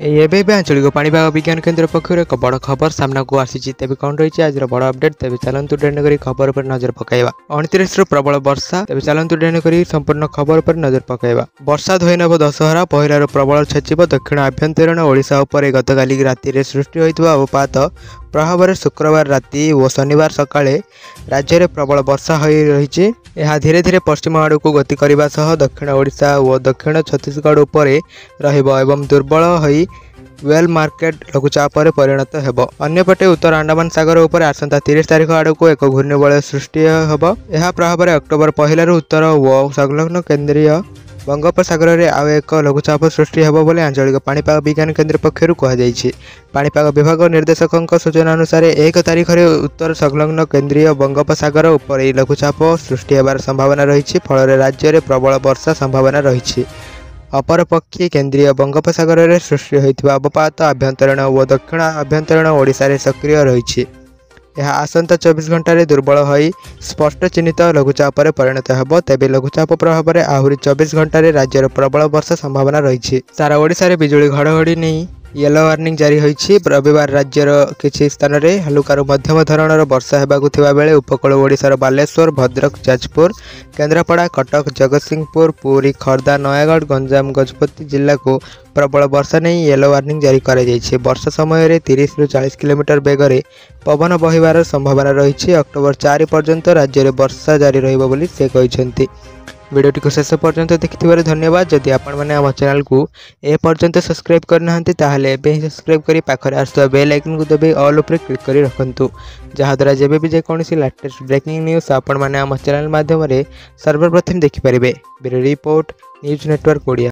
ଏବେ आंचलिक पाणीपाग विज्ञान केन्द्र पक्षर एक बड़ खबर सामना को आसी तेज कौन रही आज बड़ अपडेट तेज चलतु डेन कर खबर पर नजर पकड़ा 29 प्रबल वर्षा तेज चलतु डेन कर संपूर्ण खबर पर नजर पकड़ा वर्षा धोईनब दशहरा पहलार प्रबल छेचिब दक्षिण आभ्यंतरीण ओडिशा उपर गतकाली राति सृष्टि होता अवपात प्रभाव शुक्रवार राति और शनिवार सकाळे राज्य में प्रबल वर्षा हो रही धीरे धीरे पश्चिम आड़ को गति करने सह दक्षिण ओडिशा और दक्षिण छत्तीसगढ़ उपर एवं दुर्बल होई वेल मार्केट लघुचाप परिणत होब। अन्यपटे उत्तर अंडमान सागर उपर आसंता 30 तारिख आड़ को एक घूर्णिबलय सृष्टि होब। यह प्रभाव अक्टोबर पहलू उत्तर और संलग्न केन्द्रीय बंगोपसागर में आउ एक लघुचाप सृष्टि होब बोली आंचलिक पाणीपाग विज्ञान केन्द्र पक्षर कहुई। पाणीपाग विभाग निर्देशकों सूचना अनुसार 1 तारिख में उत्तर संलग्न केन्द्रीय बंगोपसागर उपर लघुचाप सृष्टि होबार संभावना रही फल राज्य में प्रबल वर्षा संभावना रही। अपरपक्षे केन्द्रीय बंगोपसागर में सृष्टि होता अवपात आभ्यंतरीण और दक्षिण आभ्यंतरीण ओडिशा रे सक्रिय रही यह आसंता 24 घंटे दुर्बल होई स्पष्ट चिन्हित लघुचाप परिणत होब। तेबे लघुचाप प्रभाव में आहरी 24 घंटे राज्यर प्रबल वर्षा संभावना रही। सारा ओडिशा रे बिजुली घड़घड़ी नहीं येलो वार्निंग जारी होईछि। रविवार राज्यर किछि स्थान रे हलुकारु मध्यम धरणर वर्षा हेबाकु थिबा बेले उपकूल ओडिशार बालेश्वर भद्रक जाजपुर केन्द्रापड़ा कटक जगतसिंहपुर पुरी खर्दा नयागढ़ गंजाम गजपति जिला को प्रबल वर्षा नहीं येलो वार्निंग जारी करा जायछि। वर्षा समय 30 ରୁ 40 किलोमीटर बेगर पवन बहिबार संभावना रही। अक्टोबर 4 पर्यंत राज्य में वर्षा जारी रहिबो बोली से कहिसेंति। वीडियो टी शेष पर्यंत देखि धन्यवाद। जदि आपण मैंने आम चैनल को ए पर्यंत सब्सक्राइब करना ताहले एबे ही सब्सक्राइब करी पाखरे आसुवा बेल आइकन को दबे ऑल उपरे क्लिक करी रखंतु जहाद्वारा जेबे भी जेकोसी लेटेस्ट ब्रेकिंग न्यूज आपण मैंने आम चैनल माध्यम सर्वप्रथम देखिपारे। Bureau report news network Odia.